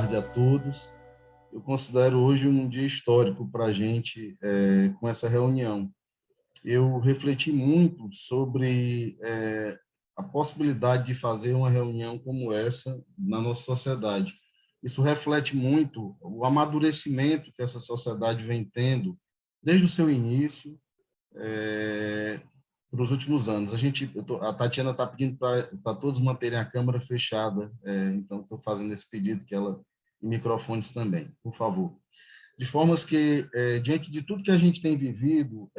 tarde a todos. Eu considero hoje um dia histórico para a gente com essa reunião. Eu refleti muito sobre a possibilidade de fazer uma reunião como essa na nossa sociedade. Isso reflete muito o amadurecimento que essa sociedade vem tendo desde o seu início, para os últimos anos. A Tatiana está pedindo para todos manterem a câmera fechada, então estou fazendo esse pedido que ela e microfones também, por favor. De formas que, diante de tudo que a gente tem vivido,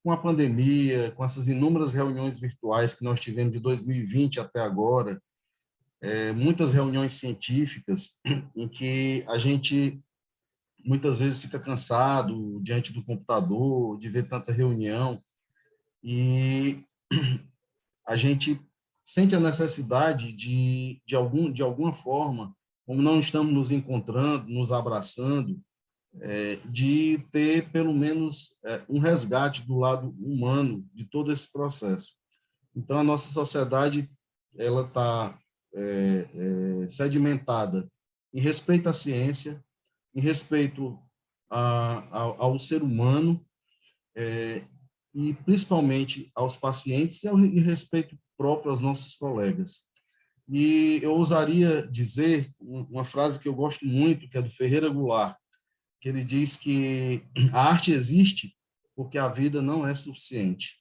com a pandemia, com essas inúmeras reuniões virtuais que nós tivemos de 2020 até agora, muitas reuniões científicas em que a gente muitas vezes fica cansado diante do computador, de ver tanta reunião, e a gente sente a necessidade de alguma forma, como não estamos nos encontrando, nos abraçando, de ter pelo menos um resgate do lado humano de todo esse processo. Então, a nossa sociedade ela está sedimentada em respeito à ciência, em respeito ao ser humano, e principalmente aos pacientes e em respeito próprio aos nossos colegas. E eu ousaria dizer uma frase que eu gosto muito, que é do Ferreira Goulart, que ele diz que a arte existe porque a vida não é suficiente.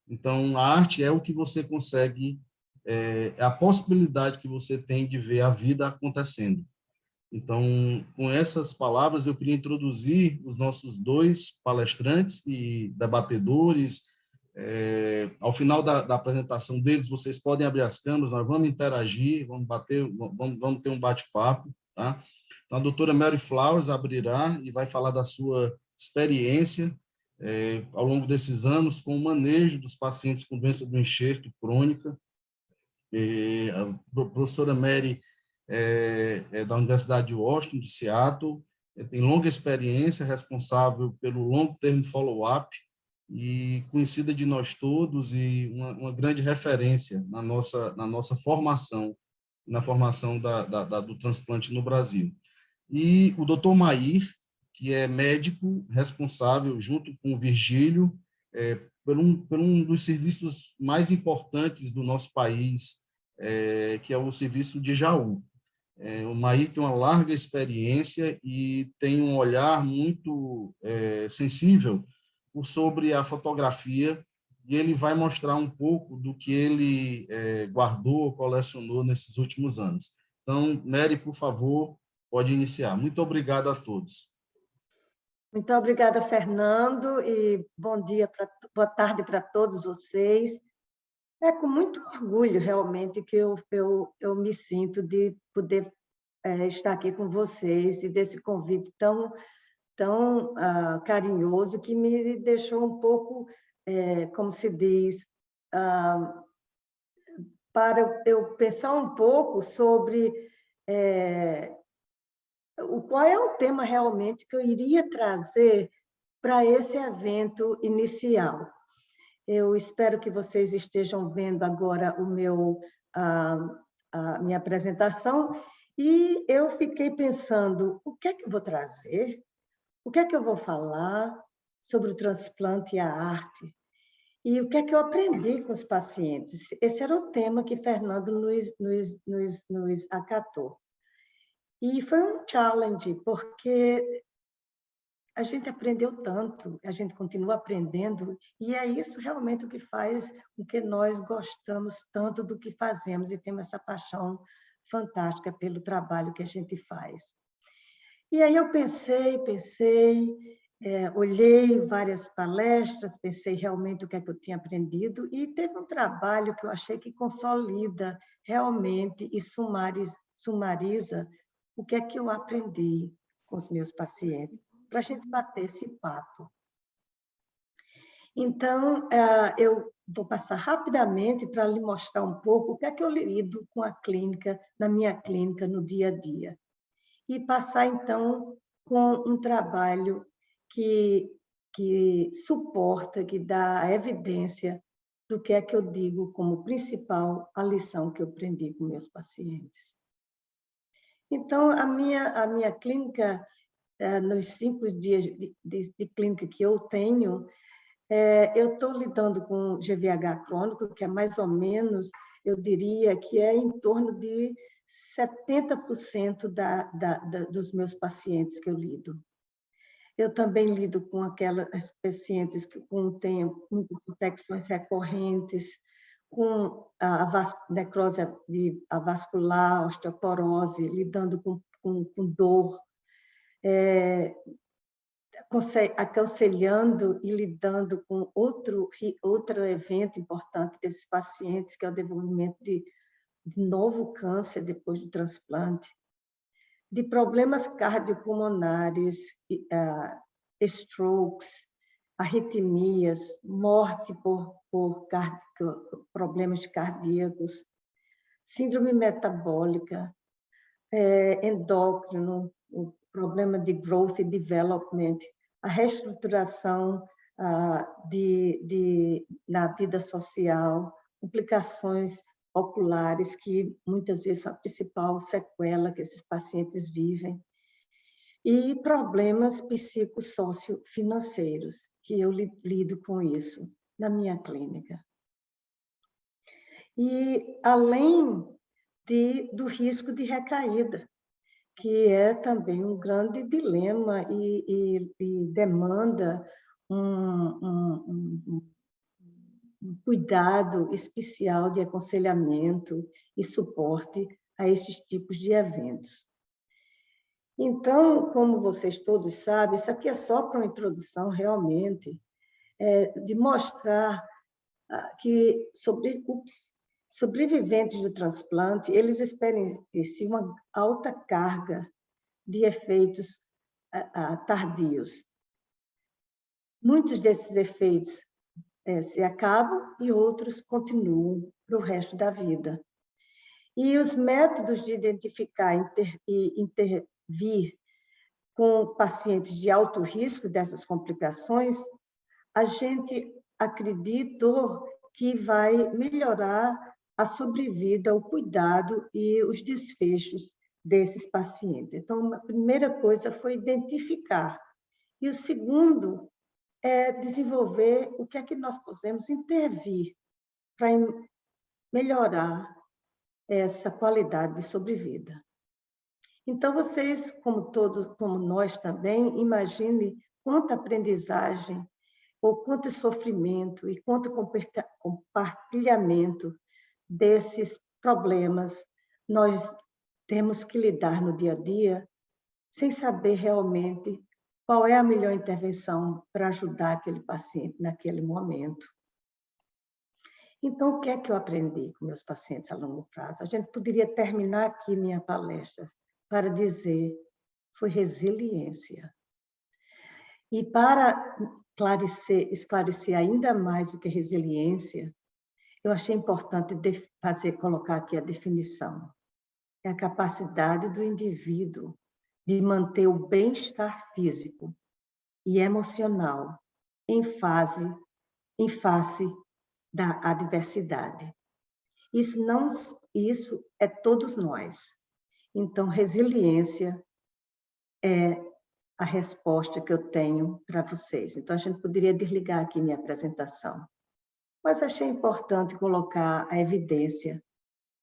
Então, a arte é o que você consegue, é a possibilidade que você tem de ver a vida acontecendo. Então, com essas palavras, eu queria introduzir os nossos dois palestrantes e debatedores. Ao final da apresentação deles, vocês podem abrir as câmeras, nós vamos interagir, vamos ter um bate-papo, tá? Então, a doutora Mary Flowers abrirá e vai falar da sua experiência ao longo desses anos com o manejo dos pacientes com doença do enxerto crônica. A professora Mary é da Universidade de Washington, de Seattle, tem longa experiência, responsável pelo long term follow-up e conhecida de nós todos e uma grande referência na nossa formação, na formação do transplante no Brasil. E o Dr. Mair, que é médico responsável, junto com o Virgílio, por um dos serviços mais importantes do nosso país, que é o serviço de Jaú. O Mair tem uma larga experiência e tem um olhar muito sensível sobre a fotografia, e ele vai mostrar um pouco do que ele guardou, colecionou nesses últimos anos. Então, Mary, por favor, pode iniciar. Muito obrigado a todos. Muito obrigada, Fernando, e bom dia, boa tarde para todos vocês. É com muito orgulho, realmente, que eu me sinto de poder estar aqui com vocês e desse convite tão carinhoso que me deixou um pouco, como se diz, para eu pensar um pouco sobre qual é o tema realmente que eu iria trazer para esse evento inicial. Eu espero que vocês estejam vendo agora a minha apresentação, e eu fiquei pensando, o que é que eu vou trazer? O que é que eu vou falar sobre o transplante e a arte? E o que é que eu aprendi com os pacientes? Esse era o tema que Fernando nos acatou. E foi um challenge, porque a gente aprendeu tanto, a gente continua aprendendo, e é isso realmente o que faz com que nós gostamos tanto do que fazemos e temos essa paixão fantástica pelo trabalho que a gente faz. E aí eu pensei, olhei várias palestras, pensei realmente o que é que eu tinha aprendido, e teve um trabalho que eu achei que consolida realmente e sumariza o que é que eu aprendi com os meus pacientes, para a gente bater esse papo. Então, eu vou passar rapidamente para lhe mostrar um pouco o que é que eu lido com a clínica, na minha clínica, no dia a dia. E passar, então, com um trabalho que suporta, que dá a evidência do que é que eu digo como principal a lição que eu aprendi com meus pacientes. Então, a minha clínica, nos 5 dias de clínica que eu tenho, eu estou lidando com GVH crônico, que é mais ou menos, eu diria que é em torno de 70% dos meus pacientes que eu lido. Eu também lido com aquelas pacientes que têm muitas infecções recorrentes, com a necrose vascular, osteoporose, lidando com dor, aconselhando e lidando com outro evento importante desses pacientes, que é o desenvolvimento de novo câncer depois do transplante, de problemas cardiopulmonares, strokes, arritmias, morte por problemas cardíacos, síndrome metabólica, endócrino, o problema de growth e development, a reestruturação na vida social, complicações oculares, que muitas vezes são a principal sequela que esses pacientes vivem, e problemas psicossociofinanceiros, que eu lido com isso na minha clínica. E além do risco de recaída, que é também um grande dilema e demanda um cuidado especial de aconselhamento e suporte a esses tipos de eventos. Então, como vocês todos sabem, isso aqui é só para uma introdução realmente, de mostrar que sobreviventes do transplante, eles experienciam uma alta carga de efeitos tardios. Muitos desses efeitos se acabam e outros continuam para o resto da vida. E os métodos de identificar e intervir com pacientes de alto risco dessas complicações, a gente acredita que vai melhorar a sobrevida, o cuidado e os desfechos desses pacientes. Então, a primeira coisa foi identificar. E o segundo é desenvolver o que é que nós podemos intervir para melhorar essa qualidade de sobrevida. Então, vocês, como nós também, imaginem quanta aprendizagem, ou quanto sofrimento e quanto compartilhamento desses problemas nós temos que lidar no dia a dia, sem saber realmente qual é a melhor intervenção para ajudar aquele paciente naquele momento. Então, o que é que eu aprendi com meus pacientes a longo prazo? A gente poderia terminar aqui minha palestra para dizer, foi resiliência. E para esclarecer ainda mais o que é resiliência, eu achei importante colocar aqui a definição. É a capacidade do indivíduo de manter o bem-estar físico e emocional em face da adversidade. Isso é todos nós. Então, resiliência é a resposta que eu tenho para vocês. Então, a gente poderia desligar aqui minha apresentação. Mas achei importante colocar a evidência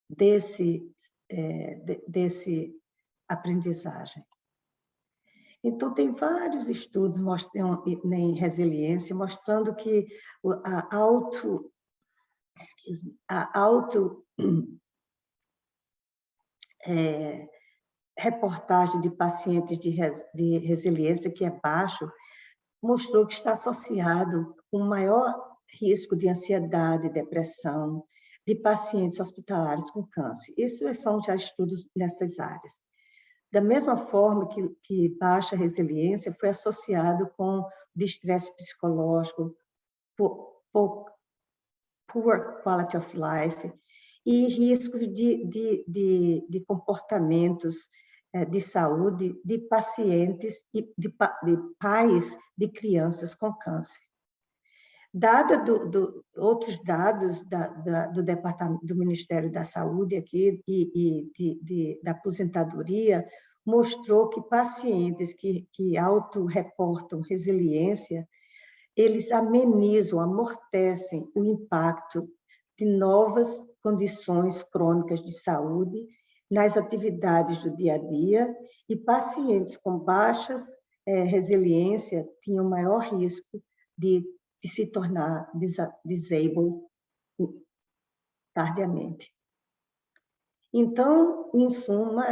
desse aprendizagem. Então, tem vários estudos em resiliência, mostrando que a reportagem de pacientes de resiliência, que é baixo, mostrou que está associado com maior risco de ansiedade, depressão, de pacientes hospitalares com câncer. Esses são já estudos nessas áreas. Da mesma forma que baixa resiliência foi associado com estresse psicológico, poor quality of life e riscos de comportamentos de saúde de pacientes e de pais de crianças com câncer. Outros dados do Departamento do Ministério da Saúde aqui da aposentadoria mostrou que pacientes que autorreportam resiliência, eles amenizam, amortecem o impacto de novas condições crônicas de saúde nas atividades do dia a dia, e pacientes com baixas resiliência tinham maior risco de se tornar disabled tardiamente. Então, em suma,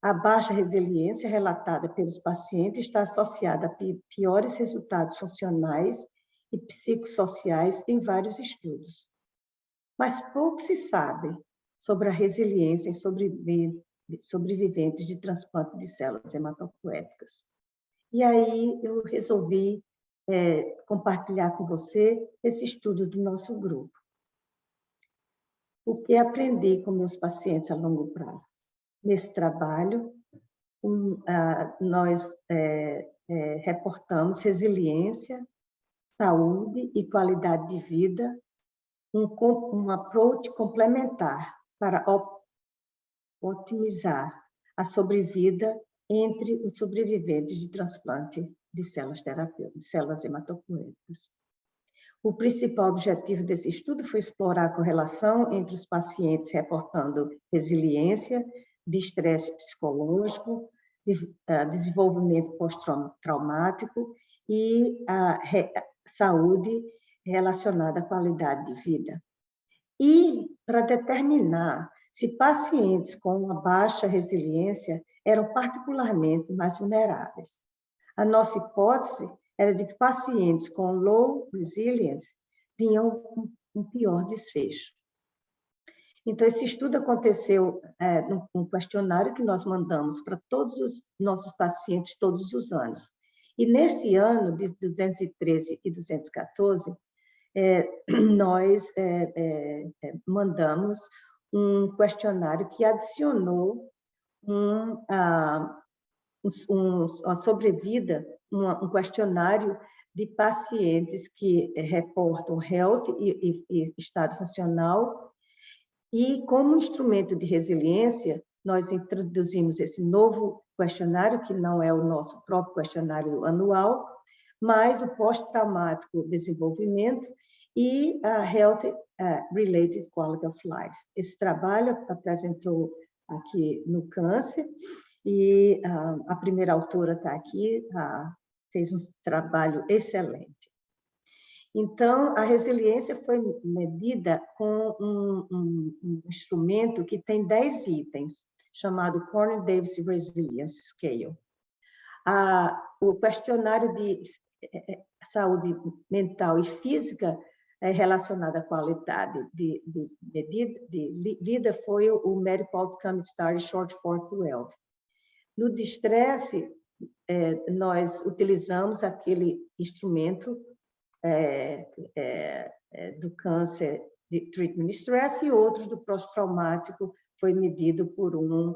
a baixa resiliência relatada pelos pacientes está associada a piores resultados funcionais e psicossociais em vários estudos. Mas pouco se sabe sobre a resiliência em sobreviventes de transplante de células hematopoéticas. E aí eu resolvi compartilhar com você esse estudo do nosso grupo. O que aprendi com meus pacientes a longo prazo? Nesse trabalho, nós reportamos resiliência, saúde e qualidade de vida, um approach complementar para otimizar a sobrevida entre os sobreviventes de transplante de células terapêuticas, de células hematopoéticas. O principal objetivo desse estudo foi explorar a correlação entre os pacientes reportando resiliência, de estresse psicológico, desenvolvimento pós-traumático e a saúde relacionada à qualidade de vida. E para determinar se pacientes com uma baixa resiliência eram particularmente mais vulneráveis. A nossa hipótese era de que pacientes com low resilience tinham um pior desfecho. Então, esse estudo aconteceu num questionário que nós mandamos para todos os nossos pacientes todos os anos. E neste ano, de 213 e 214, nós mandamos um questionário que adicionou uma sobrevida, um questionário de pacientes que reportam health e estado funcional. E, como instrumento de resiliência, nós introduzimos esse novo questionário, que não é o nosso próprio questionário anual, mas o pós-traumático desenvolvimento e a Health Related Quality of Life. Esse trabalho apresentou aqui no Câncer, e a primeira autora está aqui, fez um trabalho excelente. Então, a resiliência foi medida com um instrumento que tem 10 itens, chamado Cornell-Davis Resilience Scale. O questionário de saúde mental e física relacionado à qualidade de vida foi o Medical Outcome Study Short for 12. No de estresse, nós utilizamos aquele instrumento do câncer de treatment stress, e outros do pós-traumático foi medido por um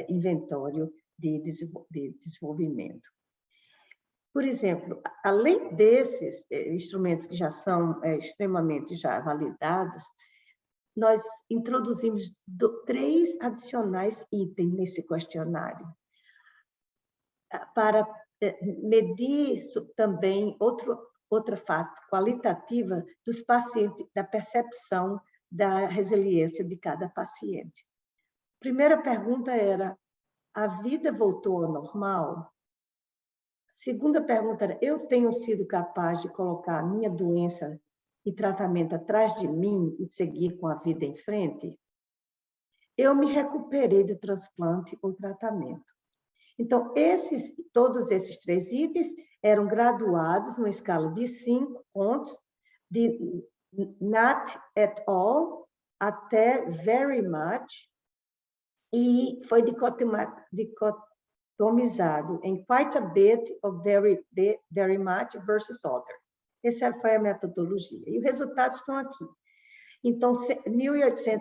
inventório de desenvolvimento. Por exemplo, além desses instrumentos que já são extremamente já validados, nós introduzimos 3 adicionais itens nesse questionário para medir também outra fato qualitativa dos pacientes, da percepção da resiliência de cada paciente. Primeira pergunta era: a vida voltou ao normal? Segunda pergunta era: eu tenho sido capaz de colocar a minha doença e tratamento atrás de mim e seguir com a vida em frente? Eu me recuperei do transplante ou tratamento. Então, todos esses 3 itens eram graduados numa escala de 5 pontos, de not at all até very much, e foi dicotomizado em quite a bit ou very much versus other. Essa foi a metodologia. E os resultados estão aqui. Então, 1.800,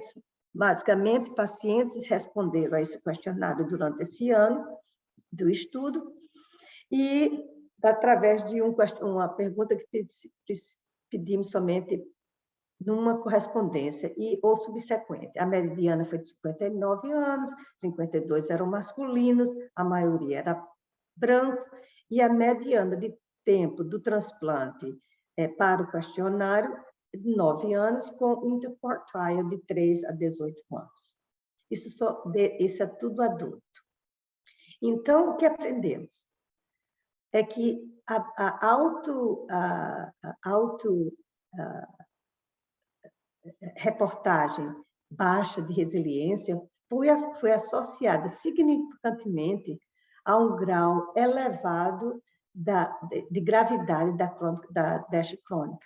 basicamente, pacientes responderam a esse questionário durante esse ano do estudo, e através de uma pergunta que pedimos somente numa correspondência ou subsequente. A mediana foi de 59 anos, 52 eram masculinos, a maioria era branco, e a mediana de tempo do transplante para o questionário, de 9 anos, com interquartile de 3 a 18 anos. Isso é tudo adulto. Então, o que aprendemos? É que a reportagem baixa de resiliência foi associada significantemente a um grau elevado de gravidade da DASH crônica.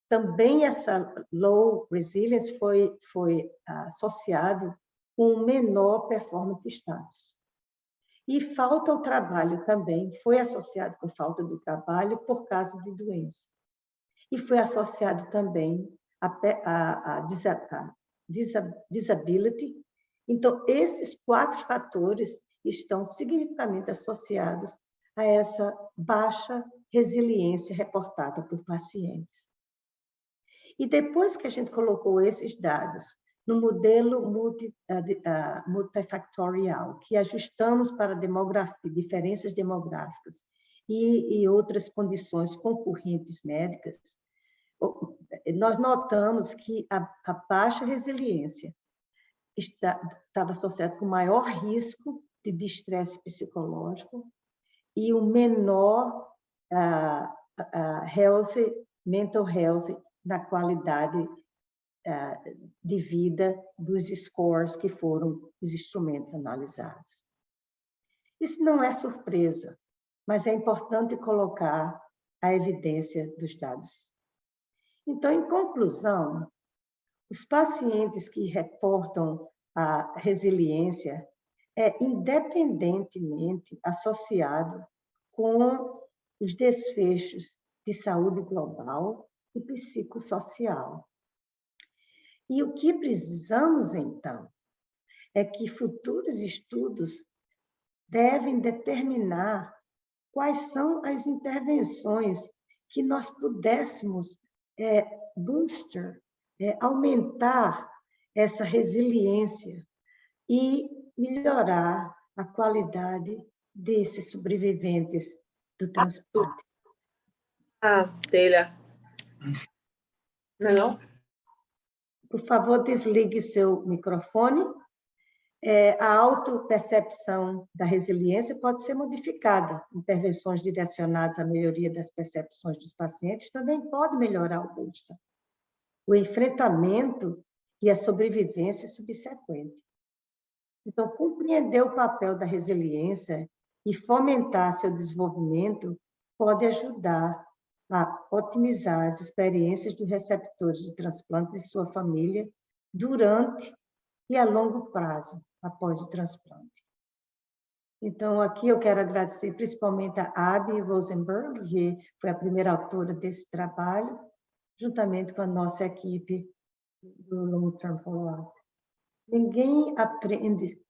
Também essa low resilience foi associado com menor performance status. E falta ao trabalho também foi associado com falta do trabalho por causa de doença. E foi associado também a disability. Então, esses 4 fatores estão significativamente associados a essa baixa resiliência reportada por pacientes. E depois que a gente colocou esses dados no modelo multifactorial, que ajustamos para diferenças demográficas e outras condições concorrentes médicas, nós notamos que a baixa resiliência estava associada com maior risco de estresse psicológico e o menor mental health na qualidade de vida dos scores que foram os instrumentos analisados. Isso não é surpresa, mas é importante colocar a evidência dos dados. Então, em conclusão, os pacientes que reportam a resiliência é independentemente associado com os desfechos de saúde global e psicossocial. E o que precisamos, então, é que futuros estudos devem determinar quais são as intervenções que nós pudéssemos aumentar essa resiliência e melhorar a qualidade desses sobreviventes do transplante. Telha. Não? Por favor, desligue seu microfone. A autopercepção da resiliência pode ser modificada. Intervenções direcionadas à melhoria das percepções dos pacientes também podem melhorar o bem-estar. O enfrentamento e a sobrevivência subsequente. Então, compreender o papel da resiliência e fomentar seu desenvolvimento pode ajudar a otimizar as experiências dos receptores de transplante e sua família durante e a longo prazo, após o transplante. Então, aqui eu quero agradecer principalmente a Abby Rosenberg, que foi a primeira autora desse trabalho, juntamente com a nossa equipe do Long Term Follow-up. Ninguém aprende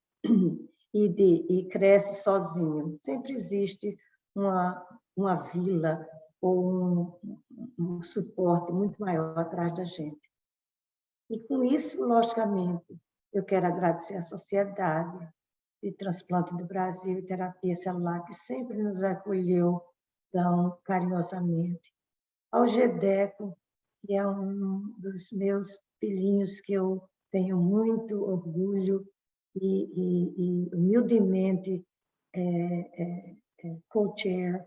e cresce sozinho. Sempre existe uma vila ou um suporte muito maior atrás da gente. E com isso, logicamente, eu quero agradecer à Sociedade de Transplante do Brasil e Terapia Celular, que sempre nos acolheu tão carinhosamente. Ao GEDECO, que é um dos meus filhinhos que eu tenho muito orgulho e humildemente co-chair,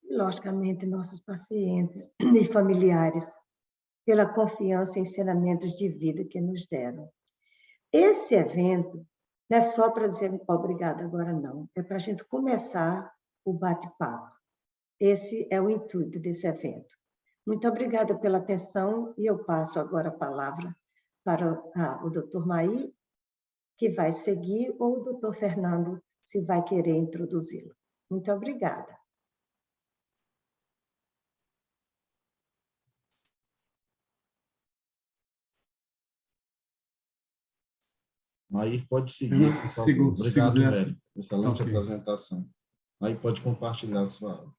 e, logicamente, nossos pacientes e familiares, pela confiança e ensinamentos de vida que nos deram. Esse evento não é só para dizer obrigada agora, não. É para a gente começar o bate-papo. Esse é o intuito desse evento. Muito obrigada pela atenção e eu passo agora a palavra para o Dr. Maí, que vai seguir, ou o Dr. Fernando, se vai querer introduzi-lo. Muito obrigada. Aí pode seguir, por favor. Obrigado, Érico. Excelente apresentação. Aí pode compartilhar a sua aula.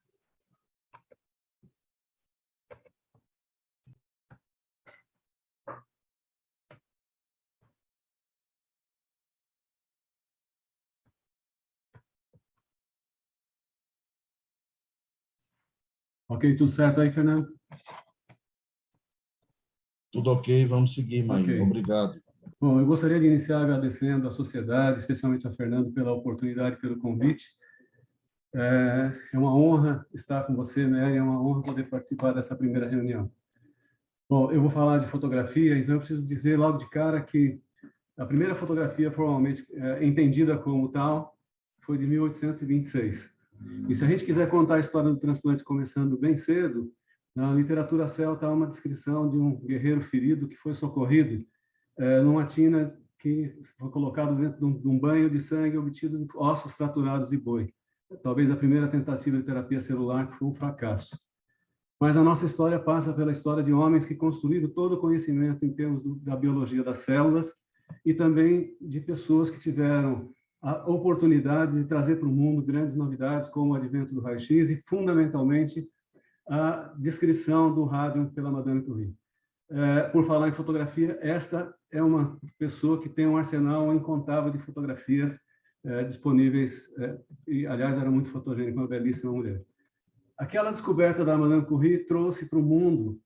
Ok, tudo certo aí, Fernando? Tudo ok, vamos seguir, Maíra. Ok. Obrigado. Bom, eu gostaria de iniciar agradecendo à sociedade, especialmente a Fernando, pela oportunidade, pelo convite. É uma honra estar com você, né? É uma honra poder participar dessa primeira reunião. Bom, eu vou falar de fotografia, então eu preciso dizer logo de cara que a primeira fotografia formalmente entendida como tal foi de 1826. E se a gente quiser contar a história do transplante começando bem cedo, na literatura celta há uma descrição de um guerreiro ferido que foi socorrido numa tina que foi colocado dentro de um banho de sangue obtido de ossos fraturados de boi. Talvez a primeira tentativa de terapia celular que foi um fracasso. Mas a nossa história passa pela história de homens que construíram todo o conhecimento em termos da biologia das células e também de pessoas que tiveram a oportunidade de trazer para o mundo grandes novidades, como o advento do raio-x e, fundamentalmente, a descrição do rádio pela Madame Curie. Por falar em fotografia, esta é uma pessoa que tem um arsenal incontável de fotografias disponíveis, e, aliás, era muito fotogênica, uma belíssima mulher. Aquela descoberta da Madame Curie trouxe para o mundo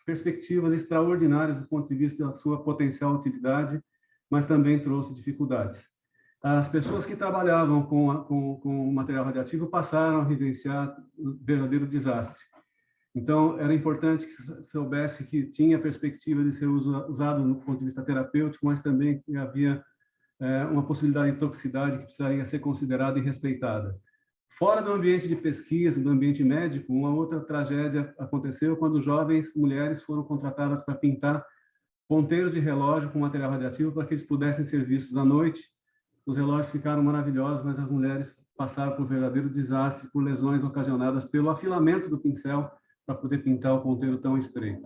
perspectivas extraordinárias do ponto de vista da sua potencial utilidade, mas também trouxe dificuldades. As pessoas que trabalhavam com material radioativo passaram a vivenciar um verdadeiro desastre. Então, era importante que soubesse que tinha perspectiva de ser usado no ponto de vista terapêutico, mas também que havia uma possibilidade de toxicidade que precisaria ser considerada e respeitada. Fora do ambiente de pesquisa, do ambiente médico, uma outra tragédia aconteceu quando jovens mulheres foram contratadas para pintar ponteiros de relógio com material radioativo para que eles pudessem ser vistos à noite. Os relógios ficaram maravilhosos, mas as mulheres passaram por um verdadeiro desastre, por lesões ocasionadas pelo afilamento do pincel para poder pintar o ponteiro tão estreito.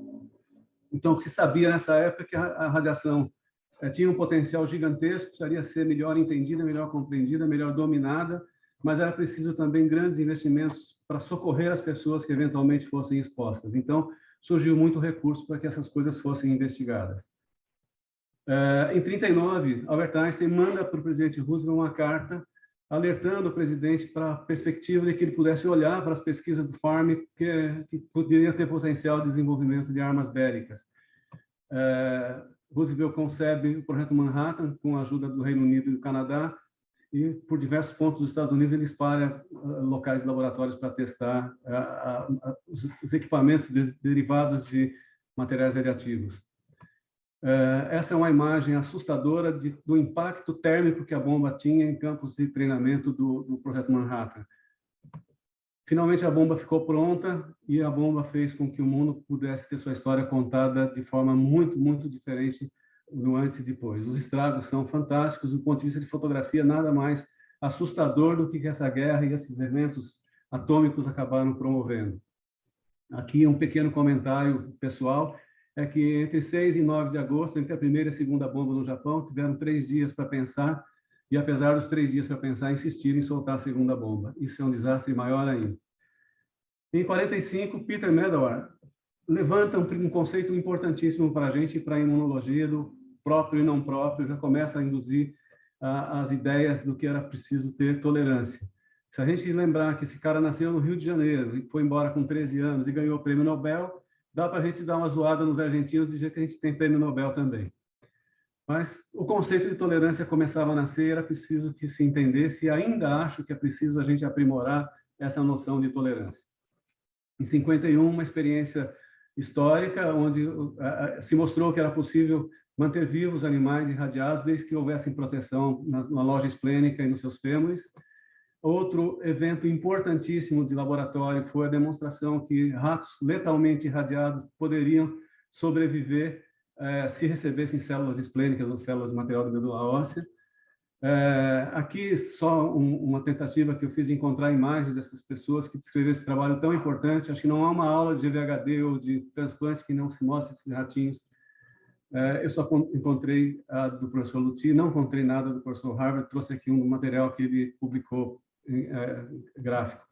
Então, o que se sabia nessa época é que a radiação tinha um potencial gigantesco, precisaria ser melhor entendida, melhor compreendida, melhor dominada, mas era preciso também grandes investimentos para socorrer as pessoas que eventualmente fossem expostas. Então, surgiu muito recurso para que essas coisas fossem investigadas. Em 1939, Albert Einstein manda para o presidente Roosevelt uma carta alertando o presidente para a perspectiva de que ele pudesse olhar para as pesquisas do Fermi que poderia ter potencial de desenvolvimento de armas bélicas. Roosevelt concebe o projeto Manhattan com a ajuda do Reino Unido e do Canadá e por diversos pontos dos Estados Unidos ele espalha locais de laboratórios para testar os equipamentos derivados de materiais radioativos. Essa é uma imagem assustadora do impacto térmico que a bomba tinha em campos de treinamento do Projeto Manhattan. Finalmente, a bomba ficou pronta e a bomba fez com que o mundo pudesse ter sua história contada de forma muito, muito diferente no antes e depois. Os estragos são fantásticos, do ponto de vista de fotografia, nada mais assustador do que essa guerra e esses eventos atômicos acabaram promovendo. Aqui um pequeno comentário pessoal. É que entre 6 e 9 de agosto, entre a primeira e a segunda bomba no Japão, tiveram 3 dias para pensar, e apesar dos 3 dias para pensar, insistiram em soltar a segunda bomba. Isso é um desastre maior ainda. Em 45, Peter Medawar levanta um conceito importantíssimo para a gente e para a imunologia do próprio e não próprio, já começa a induzir as ideias do que era preciso ter tolerância. Se a gente lembrar que esse cara nasceu no Rio de Janeiro e foi embora com 13 anos e ganhou o prêmio Nobel, dá para a gente dar uma zoada nos argentinos, dizer que a gente tem prêmio Nobel também. Mas o conceito de tolerância começava a nascer, era preciso que se entendesse, e ainda acho que é preciso a gente aprimorar essa noção de tolerância. Em 51, uma experiência histórica, onde se mostrou que era possível manter vivos animais irradiados, desde que houvessem proteção na loja esplênica e nos seus fêmures. Outro evento importantíssimo de laboratório foi a demonstração que ratos letalmente irradiados poderiam sobreviver se recebessem células esplênicas ou células de material da medula óssea. Aqui só uma tentativa que eu fiz de encontrar imagens dessas pessoas que descreveram esse trabalho tão importante. Acho que não há uma aula de GVHD ou de transplante que não se mostre esses ratinhos. Eu só encontrei a do professor Luthi, não encontrei nada do professor Harvard, trouxe aqui um material que ele publicou gráfico.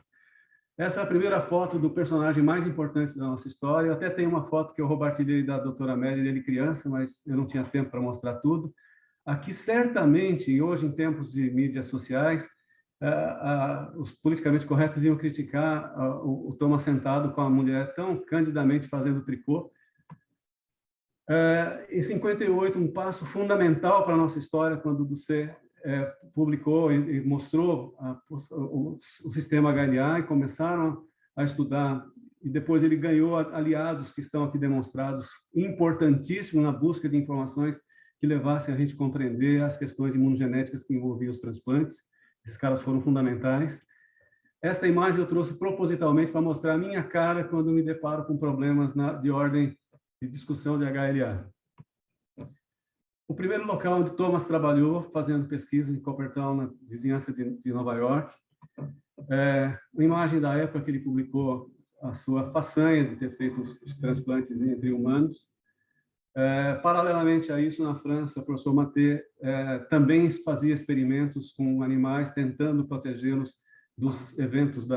Essa é a primeira foto do personagem mais importante da nossa história. Eu até tenho uma foto que eu compartilhei da doutora Mary, dele criança, mas eu não tinha tempo para mostrar tudo. Aqui, certamente, e hoje em tempos de mídias sociais, os politicamente corretos iam criticar o Thomas sentado com a mulher tão candidamente fazendo tricô. Em 58, um passo fundamental para a nossa história, quando o Doucet publicou e mostrou o sistema HLA, e começaram a estudar, e depois ele ganhou aliados que estão aqui demonstrados, importantíssimos na busca de informações que levassem a gente a compreender as questões imunogenéticas que envolviam os transplantes. Esses caras foram fundamentais. Esta imagem eu trouxe propositalmente para mostrar a minha cara quando me deparo com problemas de ordem de discussão de HLA. O primeiro local onde Thomas trabalhou, fazendo pesquisa em Coppertown, na vizinhança de Nova York, uma imagem da época que ele publicou a sua façanha de ter feito os transplantes entre humanos. Paralelamente a isso, na França, o professor Maté também fazia experimentos com animais, tentando protegê-los dos eventos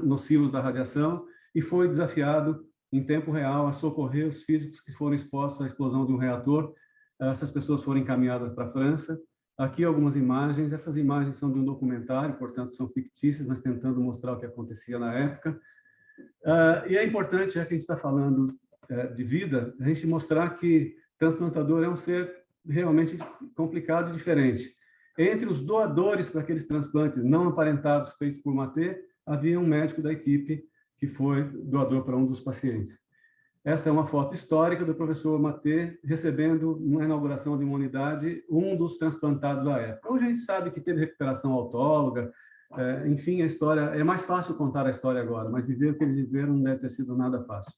nocivos da radiação, e foi desafiado em tempo real a socorrer os físicos que foram expostos à explosão de um reator. Essas pessoas foram encaminhadas para a França. Aqui algumas imagens. Essas imagens são de um documentário, portanto são fictícias, mas tentando mostrar o que acontecia na época. E é importante, já que a gente está falando de vida, a gente mostrar que transplantador é um ser realmente complicado e diferente. Entre os doadores para aqueles transplantes não aparentados feitos por Maté, havia um médico da equipe que foi doador para um dos pacientes. Essa é uma foto histórica do professor Maté recebendo, na inauguração de uma unidade, um dos transplantados à época. Hoje a gente sabe que teve recuperação autóloga, enfim, a história, é mais fácil contar a história agora, mas viver o que eles viveram não deve ter sido nada fácil.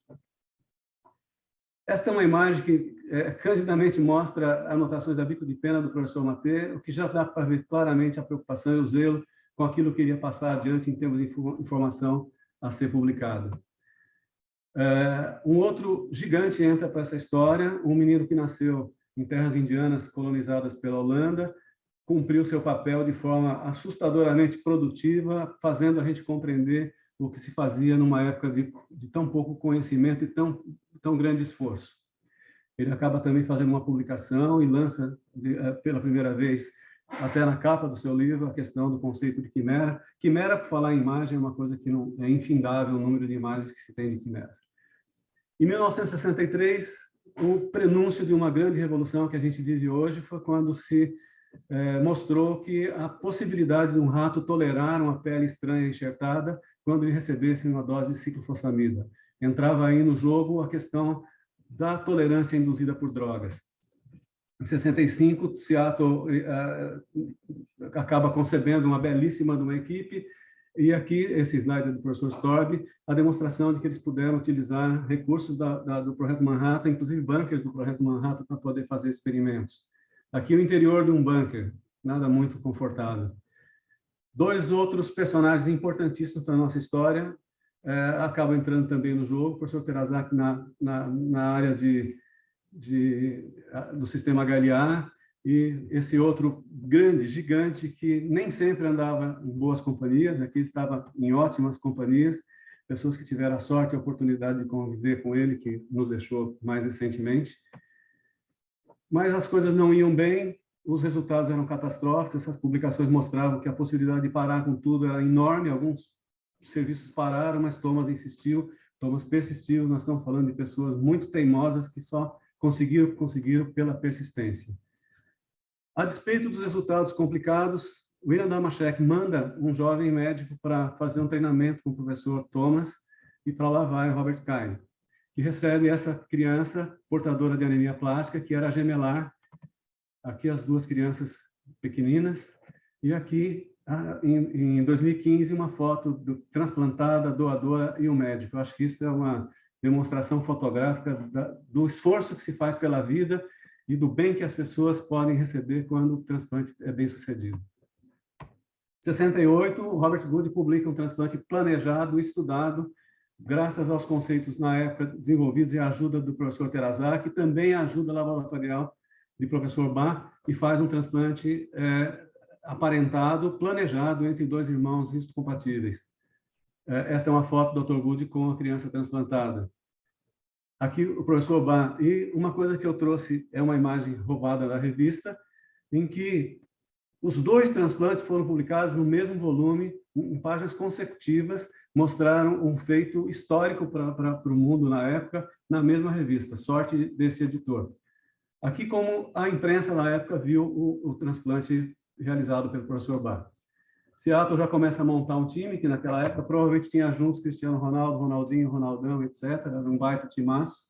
Esta é uma imagem que candidamente mostra anotações da bico de pena do professor Maté, o que já dá para ver claramente a preocupação e o zelo com aquilo que iria passar adiante em termos de informação a ser publicado. Um outro gigante entra para essa história, um menino que nasceu em terras indianas colonizadas pela Holanda, cumpriu seu papel de forma assustadoramente produtiva, fazendo a gente compreender o que se fazia numa época de tão pouco conhecimento e tão grande esforço. Ele acaba também fazendo uma publicação e lança pela primeira vez, até na capa do seu livro, a questão do conceito de quimera. Quimera, por falar em imagem, é uma coisa que não é infindável o número de imagens que se tem de quimeras. Em 1963, o prenúncio de uma grande revolução que a gente vive hoje foi quando se mostrou que a possibilidade de um rato tolerar uma pele estranha enxertada quando ele recebesse uma dose de ciclofosfamida. Entrava aí no jogo a questão da tolerância induzida por drogas. Em 65, Seattle acaba concebendo uma belíssima de uma equipe, e aqui, esse slide do professor Storb, a demonstração de que eles puderam utilizar recursos do Projeto Manhattan, inclusive bunkers do Projeto Manhattan, para poder fazer experimentos. Aqui o interior de um bunker, nada muito confortável. Dois outros personagens importantíssimos para a nossa história acabam entrando também no jogo. O professor Teraszak na área do sistema HLA, e esse outro grande, gigante, que nem sempre andava em boas companhias, aqui estava em ótimas companhias, pessoas que tiveram a sorte e a oportunidade de conviver com ele, que nos deixou mais recentemente. Mas as coisas não iam bem, os resultados eram catastróficos, essas publicações mostravam que a possibilidade de parar com tudo era enorme, alguns serviços pararam, mas Thomas insistiu, Thomas persistiu, nós estamos falando de pessoas muito teimosas que só conseguiram pela persistência. A despeito dos resultados complicados, William Damaszek manda um jovem médico para fazer um treinamento com o professor Thomas, e para lá vai Robert Kine, que recebe essa criança portadora de anemia plástica, que era gemelar. Aqui as duas crianças pequeninas, e aqui, em 2015, uma foto transplantada, doadora e um médico. Eu acho que isso é uma demonstração fotográfica do esforço que se faz pela vida e do bem que as pessoas podem receber quando o transplante é bem sucedido. Em 68, o Robert Good publica um transplante planejado, estudado, graças aos conceitos, na época, desenvolvidos e a ajuda do professor Teraszak, e também a ajuda laboratorial do professor Bach, e faz um transplante aparentado, planejado entre dois irmãos histocompatíveis. Essa é uma foto do Dr. Good com a criança transplantada. Aqui o professor Bach. E uma coisa que eu trouxe é uma imagem roubada da revista, em que Os 2 transplantes foram publicados no mesmo volume, em páginas consecutivas, mostraram um feito histórico para o mundo na época, na mesma revista. Sorte desse editor. Aqui, como a imprensa na época viu o transplante realizado pelo professor Bach. Seattle já começa a montar um time, que naquela época provavelmente tinha juntos Cristiano Ronaldo, Ronaldinho, Ronaldão, etc. Era um baita timaço.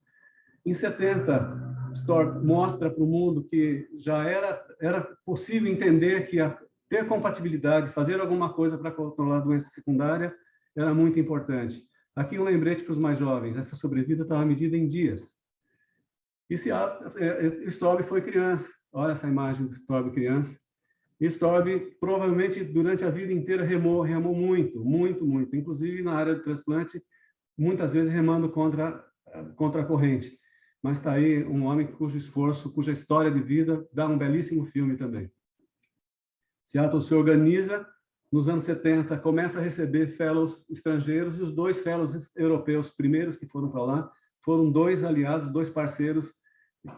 Em 70, Storr mostra para o mundo que já era possível entender que ter compatibilidade, fazer alguma coisa para controlar a doença secundária era muito importante. Aqui um lembrete para os mais jovens, essa sobrevida estava medida em dias. E Storr foi criança. Olha essa imagem do Storr criança. E Storr provavelmente durante a vida inteira remou muito, muito, muito. Inclusive na área de transplante, muitas vezes remando contra a corrente. Mas está aí um homem cujo esforço, cuja história de vida dá um belíssimo filme também. Seattle se organiza, nos anos 70, começa a receber fellows estrangeiros, e os 2 fellows europeus primeiros que foram para lá foram 2 aliados, 2 parceiros,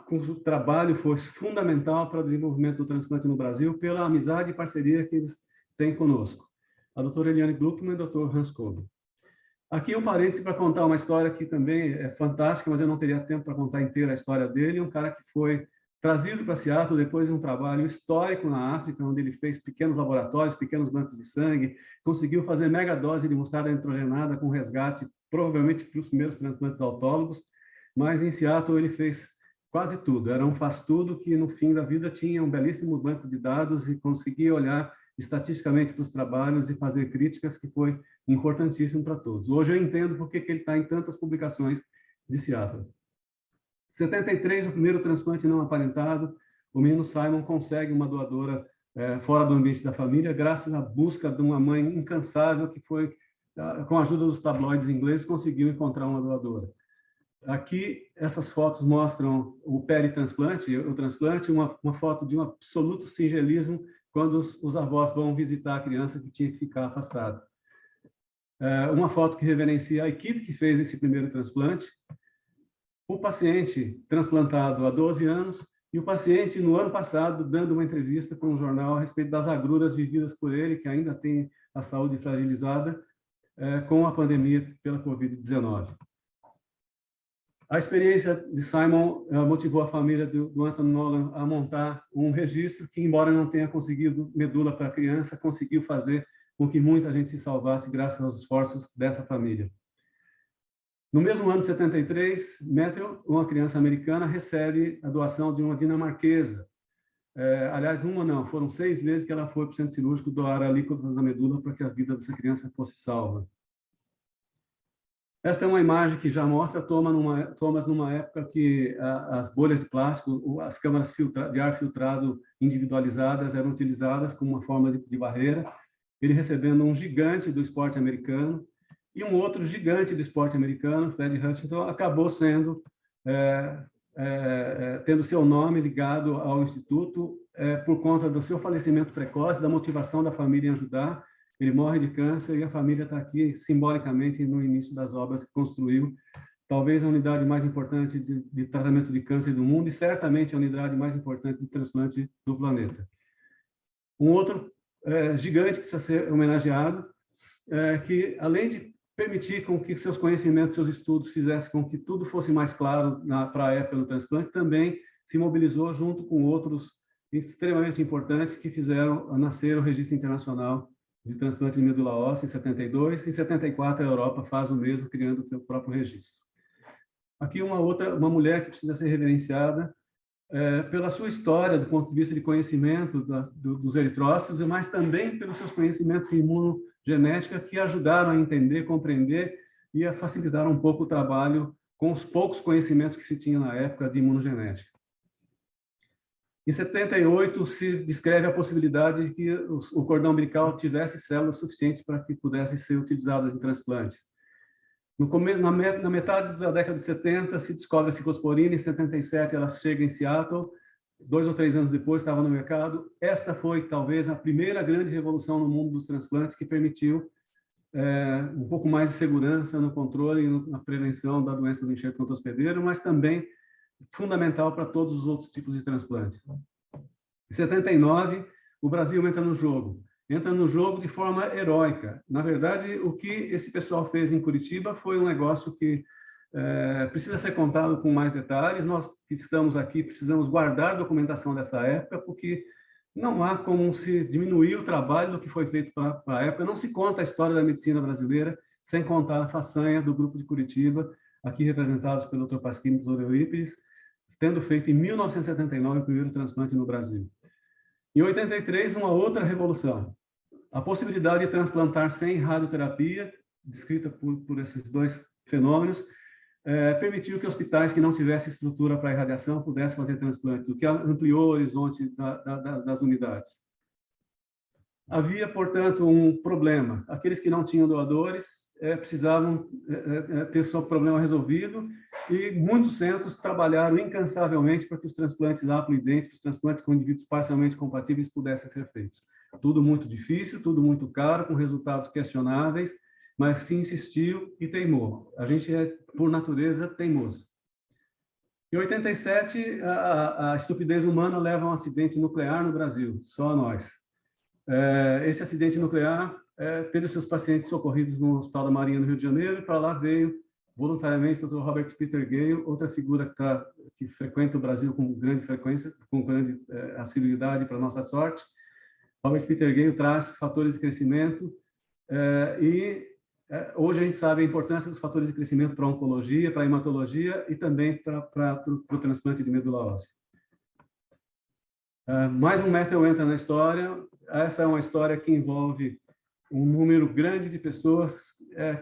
cujo trabalho foi fundamental para o desenvolvimento do transplante no Brasil, pela amizade e parceria que eles têm conosco. A doutora Eliane Gluckman e o doutor Hans Kobe. Aqui um parêntese para contar uma história que também é fantástica, mas eu não teria tempo para contar inteira a história dele. Um cara que foi trazido para Seattle depois de um trabalho histórico na África, onde ele fez pequenos laboratórios, pequenos bancos de sangue, conseguiu fazer megadose de mostarda nitrogenada com resgate, provavelmente para os primeiros transplantes autólogos, mas em Seattle ele fez quase tudo. Era um faz-tudo que, no fim da vida, tinha um belíssimo banco de dados e conseguia olhar estatisticamente para os trabalhos e fazer críticas, que foi importantíssimo para todos. Hoje eu entendo por que ele está em tantas publicações de Seattle. 73, o primeiro transplante não aparentado, o menino Simon consegue uma doadora fora do ambiente da família, graças à busca de uma mãe incansável que foi, com a ajuda dos tabloides ingleses, conseguiu encontrar uma doadora. Aqui, essas fotos mostram o peritransplante, o transplante, uma foto de um absoluto singelismo, quando os avós vão visitar a criança que tinha que ficar afastada. Uma foto que reverencia a equipe que fez esse primeiro transplante, o paciente transplantado há 12 anos e o paciente, no ano passado, dando uma entrevista para um jornal a respeito das agruras vividas por ele, que ainda tem a saúde fragilizada com a pandemia pela Covid-19. A experiência de Simon motivou a família do Anthony Nolan a montar um registro que, embora não tenha conseguido medula para a criança, conseguiu fazer com que muita gente se salvasse graças aos esforços dessa família. No mesmo ano de 73, Matthew, uma criança americana, recebe a doação de uma dinamarquesa. Aliás, foram 6 vezes que ela foi para o centro cirúrgico doar alíquotas da medula para que a vida dessa criança fosse salva. Esta é uma imagem que já mostra Thomas numa época que as bolhas de plástico, as câmaras de ar filtrado individualizadas eram utilizadas como uma forma de barreira. Ele recebendo um gigante do esporte americano e um outro gigante do esporte americano, Fred Hutchinson, acabou tendo seu nome ligado ao Instituto por conta do seu falecimento precoce, da motivação da família em ajudar. Ele morre de câncer e a família está aqui simbolicamente no início das obras que construiu, talvez a unidade mais importante de tratamento de câncer do mundo e certamente a unidade mais importante de transplante do planeta. Um outro gigante que precisa ser homenageado, que além de permitir com que seus conhecimentos, seus estudos fizessem com que tudo fosse mais claro para a época do transplante, também se mobilizou junto com outros extremamente importantes que fizeram nascer o Registro Internacional de Transplante de Medula Óssea em 72, e em 74 a Europa faz o mesmo, criando o seu próprio registro. Aqui uma mulher que precisa ser reverenciada pela sua história, do ponto de vista de conhecimento dos eritrócitos, mas também pelos seus conhecimentos em imunogenética que ajudaram a entender, compreender e a facilitar um pouco o trabalho com os poucos conhecimentos que se tinha na época de imunogenética. Em 78, se descreve a possibilidade de que o cordão umbilical tivesse células suficientes para que pudessem ser utilizadas em transplante. Na metade da década de 70, se descobre a ciclosporina. Em 77, ela chega em Seattle. 2 ou 3 anos depois, estava no mercado. Esta foi, talvez, a primeira grande revolução no mundo dos transplantes que permitiu um pouco mais de segurança no controle e na prevenção da doença do enxerto contra hospedeiro, mas também fundamental para todos os outros tipos de transplante. Em 79, o Brasil entra no jogo de forma heróica. Na verdade, o que esse pessoal fez em Curitiba foi um negócio que precisa ser contado com mais detalhes. Nós que estamos aqui precisamos guardar a documentação dessa época, porque não há como se diminuir o trabalho do que foi feito para a época. Não se conta a história da medicina brasileira sem contar a façanha do grupo de Curitiba, aqui representados pelo Dr. Pasquim e Dr. Eurípides, tendo feito em 1979 o primeiro transplante no Brasil. Em 83, uma outra revolução. A possibilidade de transplantar sem radioterapia, descrita por esses dois fenômenos, permitiu que hospitais que não tivessem estrutura para irradiação pudessem fazer transplantes, o que ampliou o horizonte das unidades. Havia, portanto, um problema. Aqueles que não tinham doadores precisavam ter seu problema resolvido, e muitos centros trabalharam incansavelmente para que os transplantes haploidênticos, os transplantes com indivíduos parcialmente compatíveis, pudessem ser feitos. Tudo muito difícil, tudo muito caro, com resultados questionáveis, mas se insistiu e teimou. A gente é, por natureza, teimoso. Em 87, a estupidez humana leva a um acidente nuclear no Brasil, só nós. Esse acidente nuclear teve seus pacientes socorridos no Hospital da Marinha, no Rio de Janeiro, e para lá veio voluntariamente o Dr. Robert Peter Gale, outra figura que frequenta o Brasil com grande frequência, com grande assiduidade, para nossa sorte. Robert Peter Gale traz fatores de crescimento hoje a gente sabe a importância dos fatores de crescimento para a oncologia, para a hematologia e também para o transplante de medula óssea. Mais um Matthew entra na história. Essa é uma história que envolve um número grande de pessoas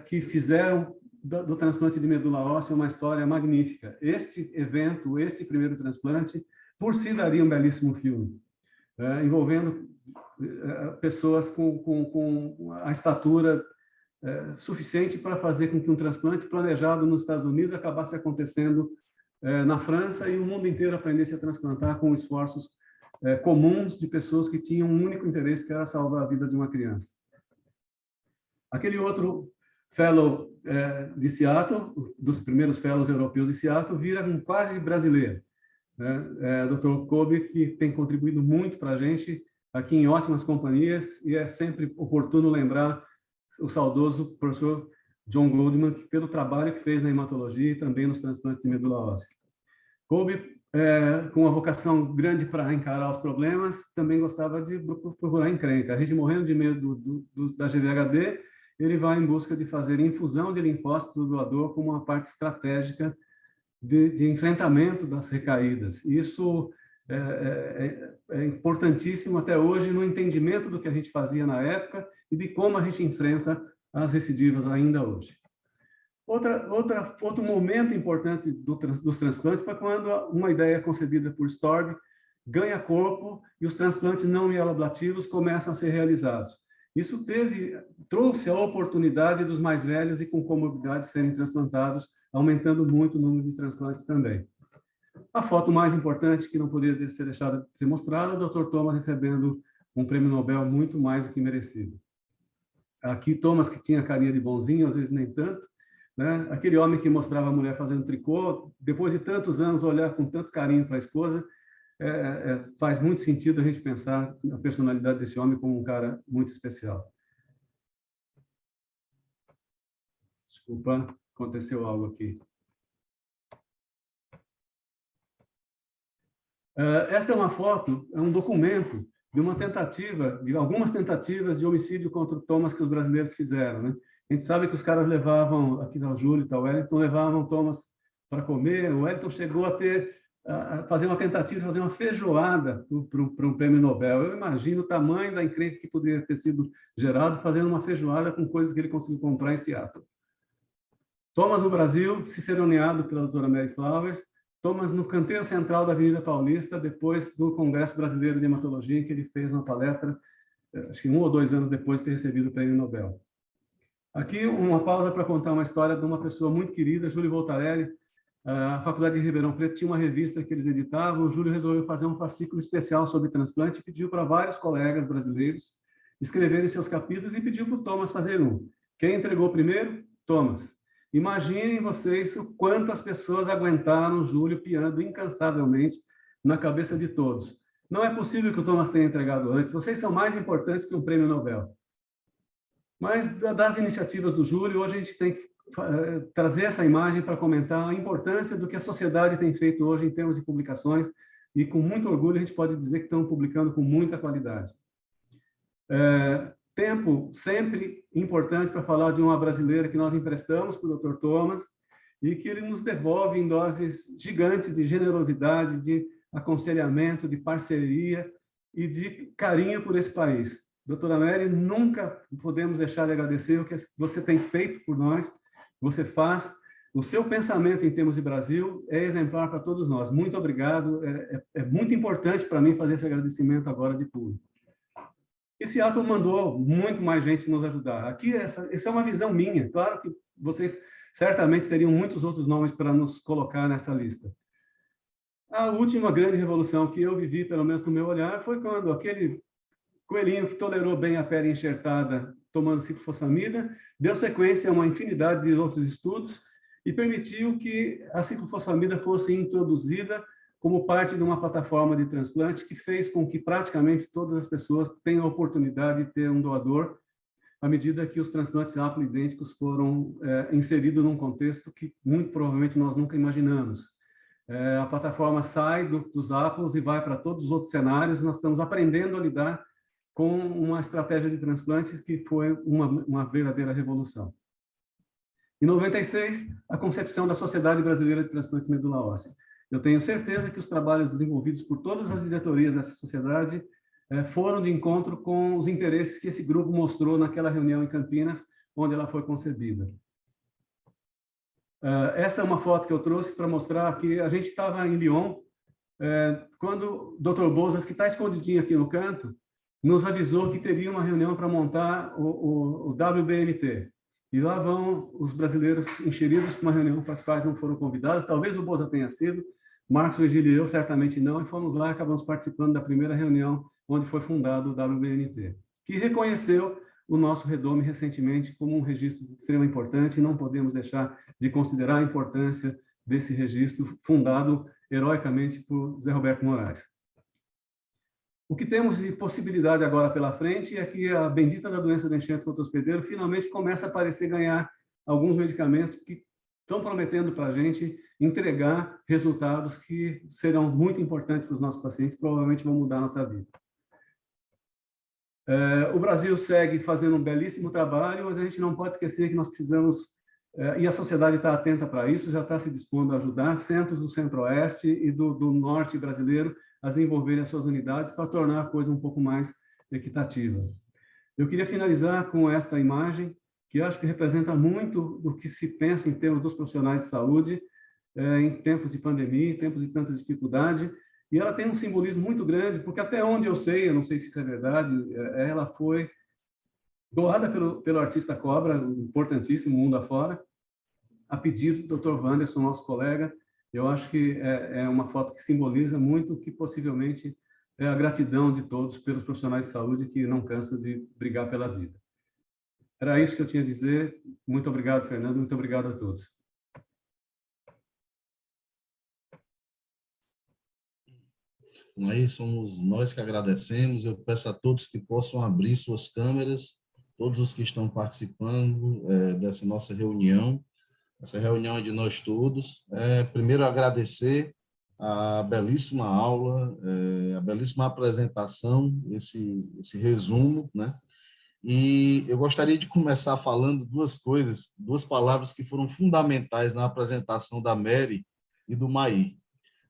que fizeram do transplante de medula óssea uma história magnífica. Este evento, este primeiro transplante, por si daria um belíssimo filme, envolvendo pessoas com a estatura suficiente para fazer com que um transplante planejado nos Estados Unidos acabasse acontecendo na França, e o mundo inteiro aprendesse a transplantar com esforços comuns de pessoas que tinham um único interesse, que era salvar a vida de uma criança. Aquele outro fellow de Seattle, dos primeiros fellows europeus de Seattle, vira um quase brasileiro, Dr. Kobe, que tem contribuído muito para a gente aqui em ótimas companhias, e é sempre oportuno lembrar o saudoso professor John Goldman, pelo trabalho que fez na hematologia e também nos transplantes de medula óssea. Kobe, com uma vocação grande para encarar os problemas, também gostava de procurar encrenca. A gente morrendo de medo da GVHD, ele vai em busca de fazer infusão de linfócitos do doador como uma parte estratégica de enfrentamento das recaídas. Isso é importantíssimo até hoje no entendimento do que a gente fazia na época e de como a gente enfrenta as recidivas ainda hoje. Outro momento importante dos transplantes foi quando uma ideia concebida por Storg ganha corpo e os transplantes não mieloablativos começam a ser realizados. Isso trouxe a oportunidade dos mais velhos e com comorbidades serem transplantados, aumentando muito o número de transplantes também. A foto mais importante, que não poderia ser deixada de ser mostrada, é o Dr. Thomas recebendo um prêmio Nobel muito mais do que merecido. Aqui, Thomas, que tinha carinha de bonzinho, às vezes nem tanto, né? Aquele homem que mostrava a mulher fazendo tricô, depois de tantos anos olhar com tanto carinho para a esposa, faz muito sentido a gente pensar na personalidade desse homem como um cara muito especial. Desculpa, aconteceu algo aqui. Essa é uma foto, é um documento de uma tentativa, de algumas tentativas de homicídio contra o Thomas que os brasileiros fizeram, né? A gente sabe que os caras levavam, aqui está o Júlio e tal, o Wellington, levavam o Thomas para comer. O Wellington chegou a fazer uma tentativa de fazer uma feijoada para um prêmio Nobel. Eu imagino o tamanho da encrenca que poderia ter sido gerado fazendo uma feijoada com coisas que ele conseguiu comprar em Seattle. Thomas no Brasil, ciceroneado pela doutora Mary Flowers. Thomas no canteiro central da Avenida Paulista, depois do Congresso Brasileiro de Hematologia, em que ele fez uma palestra, acho que 1 ou 2 anos depois de ter recebido o prêmio Nobel. Aqui, uma pausa para contar uma história de uma pessoa muito querida, Júlio Voltarelli. A Faculdade de Ribeirão Preto tinha uma revista que eles editavam. O Júlio resolveu fazer um fascículo especial sobre transplante e pediu para vários colegas brasileiros escreverem seus capítulos e pediu para o Thomas fazer um. Quem entregou primeiro? Thomas. Imaginem vocês o quanto as pessoas aguentaram o Júlio piando incansavelmente na cabeça de todos. Não é possível que o Thomas tenha entregado antes. Vocês são mais importantes que um prêmio Nobel. Mas das iniciativas do Júlio, hoje a gente tem que trazer essa imagem para comentar a importância do que a sociedade tem feito hoje em termos de publicações, e com muito orgulho a gente pode dizer que estão publicando com muita qualidade. Tempo sempre importante para falar de uma brasileira que nós emprestamos para o Dr. Thomas e que ele nos devolve em doses gigantes de generosidade, de aconselhamento, de parceria e de carinho por esse país. Doutora Mary, nunca podemos deixar de agradecer o que você tem feito por nós, você faz. O seu pensamento em termos de Brasil é exemplar para todos nós. Muito obrigado. É muito importante para mim fazer esse agradecimento agora de público. Esse ato mandou muito mais gente nos ajudar. Aqui, essa é uma visão minha. Claro que vocês certamente teriam muitos outros nomes para nos colocar nessa lista. A última grande revolução que eu vivi, pelo menos no meu olhar, foi quando aquele coelhinho que tolerou bem a pele enxertada tomando ciclofosfamida deu sequência a uma infinidade de outros estudos e permitiu que a ciclofosfamida fosse introduzida como parte de uma plataforma de transplante que fez com que praticamente todas as pessoas tenham a oportunidade de ter um doador à medida que os transplantes haploidênticos foram inseridos num contexto que muito provavelmente nós nunca imaginamos. A plataforma sai dos haplos e vai para todos os outros cenários. Nós estamos aprendendo a lidar com uma estratégia de transplantes que foi uma verdadeira revolução. Em 96, a concepção da Sociedade Brasileira de Transplante de Medula Óssea. Eu tenho certeza que os trabalhos desenvolvidos por todas as diretorias dessa sociedade foram de encontro com os interesses que esse grupo mostrou naquela reunião em Campinas, onde ela foi concebida. Essa é uma foto que eu trouxe para mostrar que a gente estava em Lyon, quando o Dr. Bouzas, que está escondidinho aqui no canto, nos avisou que teria uma reunião para montar o WBNT. E lá vão os brasileiros enxeridos para uma reunião para as quais não foram convidados. Talvez o Boza tenha sido, Marcos, Virgílio e eu certamente não, e fomos lá e acabamos participando da primeira reunião onde foi fundado o WBNT, que reconheceu o nosso redome recentemente como um registro de extrema importância, e não podemos deixar de considerar a importância desse registro fundado heroicamente por Zé Roberto Moraes. O que temos de possibilidade agora pela frente é que a bendita da doença do enxerto contra o hospedeiro finalmente começa a parecer ganhar alguns medicamentos que estão prometendo para a gente entregar resultados que serão muito importantes para os nossos pacientes, provavelmente vão mudar a nossa vida. O Brasil segue fazendo um belíssimo trabalho, mas a gente não pode esquecer que nós precisamos, e a sociedade está atenta para isso, já está se dispondo a ajudar centros do Centro-Oeste e do Norte brasileiro a desenvolverem as suas unidades para tornar a coisa um pouco mais equitativa. Eu queria finalizar com esta imagem, que eu acho que representa muito do que se pensa em termos dos profissionais de saúde, em tempos de pandemia, em tempos de tanta dificuldade, e ela tem um simbolismo muito grande, porque até onde eu sei, eu não sei se isso é verdade, ela foi doada pelo artista Cobra, importantíssimo, mundo afora, a pedido do Dr. Wanderson, nosso colega. Eu acho que é uma foto que simboliza muito que possivelmente é a gratidão de todos pelos profissionais de saúde que não cansam de brigar pela vida. Era isso que eu tinha a dizer. Muito obrigado, Fernando. Muito obrigado a todos. Aí somos nós que agradecemos. Eu peço a todos que possam abrir suas câmeras, todos os que estão participando dessa nossa reunião. Essa reunião é de nós todos. Primeiro, agradecer a belíssima aula, a belíssima apresentação, esse resumo, né? E eu gostaria de começar falando duas palavras que foram fundamentais na apresentação da Mary e do Maí.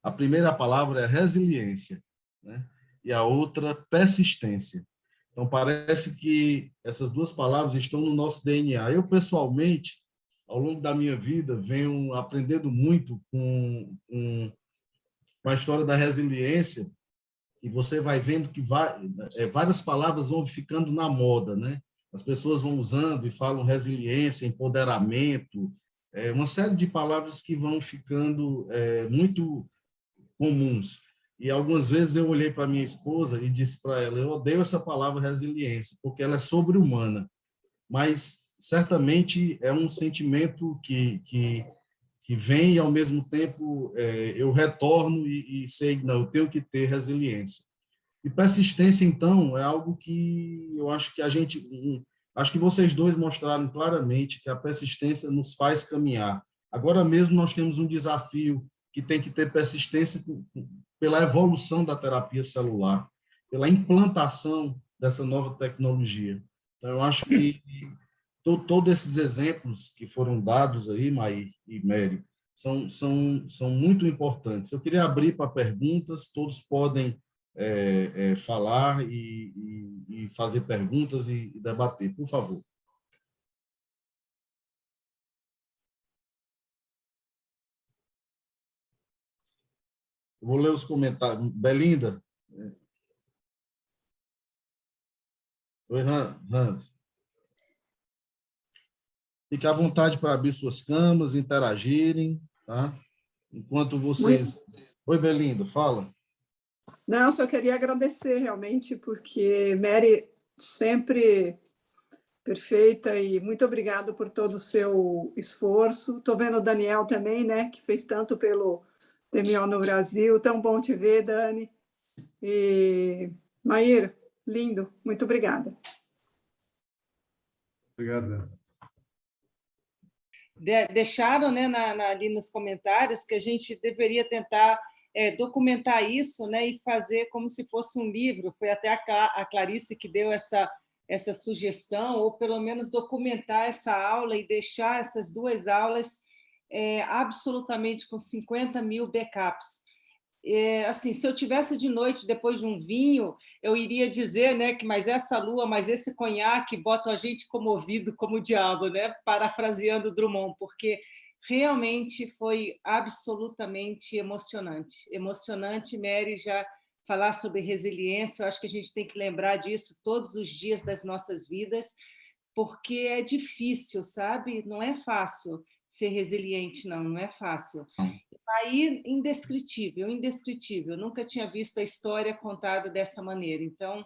A primeira palavra é resiliência, né? E a outra, persistência. Então, parece que essas duas palavras estão no nosso DNA. Eu, pessoalmente, ao longo da minha vida, venho aprendendo muito com a história da resiliência, e você vai vendo que várias palavras vão ficando na moda, né? As pessoas vão usando e falam resiliência, empoderamento, uma série de palavras que vão ficando muito comuns. E algumas vezes eu olhei para minha esposa e disse para ela: eu odeio essa palavra resiliência, porque ela é sobre-humana, mas certamente é um sentimento que vem e, ao mesmo tempo, eu retorno e sei que não, eu tenho que ter resiliência. E persistência, então, é algo que eu acho que acho que vocês dois mostraram claramente que a persistência nos faz caminhar. Agora mesmo nós temos um desafio que tem que ter persistência pela evolução da terapia celular, pela implantação dessa nova tecnologia. Então, eu acho que todos esses exemplos que foram dados aí, Maí e Mary, são muito importantes. Eu queria abrir para perguntas, todos podem falar e fazer perguntas e debater, por favor. Eu vou ler os comentários. Belinda? Oi, Hans. Fique à vontade para abrir suas câmeras, interagirem, tá? Enquanto vocês... Oi, Belinda, fala. Não, só queria agradecer realmente, porque Mary sempre perfeita e muito obrigado por todo o seu esforço. Estou vendo o Daniel também, né, que fez tanto pelo TMO no Brasil. Tão bom te ver, Dani. E Maír, lindo, muito obrigada. Obrigado. Deixaram, né, ali nos comentários que a gente deveria tentar documentar isso, né, e fazer como se fosse um livro. Foi até a Clarice que deu essa sugestão, ou pelo menos documentar essa aula e deixar essas duas aulas absolutamente com 50 mil backups. Assim, se eu tivesse de noite depois de um vinho, eu iria dizer, né, que mas essa lua, mas esse conhaque bota a gente comovido como o diabo, né, parafraseando Drummond, porque realmente foi absolutamente emocionante. Emocionante, Mary, já falar sobre resiliência, eu acho que a gente tem que lembrar disso todos os dias das nossas vidas, porque é difícil, sabe? Não é fácil ser resiliente, não é fácil. Aí, indescritível, indescritível. Eu nunca tinha visto a história contada dessa maneira. Então,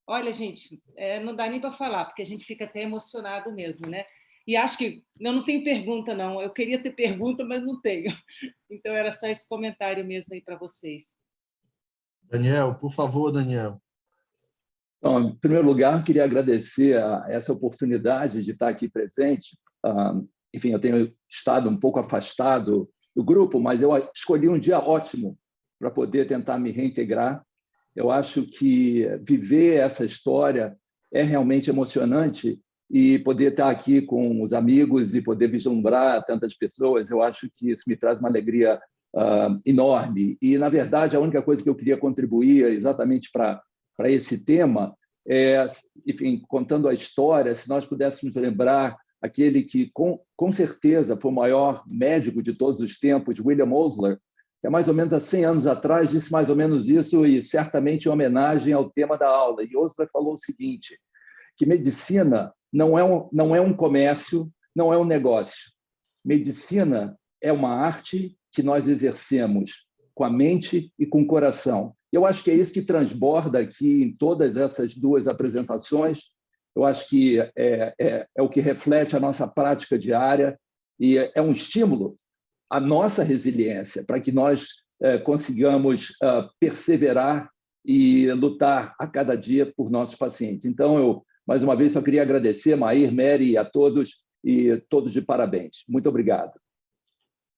olha, gente, não dá nem para falar, porque a gente fica até emocionado mesmo, né? E acho que eu não tenho pergunta, não. Eu queria ter pergunta, mas não tenho. Então, era só esse comentário mesmo aí para vocês. Daniel, por favor, Daniel. Então, em primeiro lugar, queria agradecer essa oportunidade de estar aqui presente. Enfim, eu tenho estado um pouco afastado do grupo, mas eu escolhi um dia ótimo para poder tentar me reintegrar. Eu acho que viver essa história é realmente emocionante e poder estar aqui com os amigos e poder vislumbrar tantas pessoas, eu acho que isso me traz uma alegria enorme. E, na verdade, a única coisa que eu queria contribuir exatamente para esse tema é, enfim, contando a história, se nós pudéssemos lembrar aquele que, com certeza, foi o maior médico de todos os tempos, William Osler, que há mais ou menos há 100 anos atrás disse mais ou menos isso, e certamente em homenagem ao tema da aula. E Osler falou o seguinte, que medicina não é um comércio, não é um negócio. Medicina é uma arte que nós exercemos com a mente e com o coração. Eu acho que é isso que transborda aqui em todas essas duas apresentações. Eu acho que é o que reflete a nossa prática diária e é um estímulo à nossa resiliência, para que nós consigamos perseverar e lutar a cada dia por nossos pacientes. Então, eu, mais uma vez, só queria agradecer, Maír, Mary, a todos, e todos de parabéns. Muito obrigado.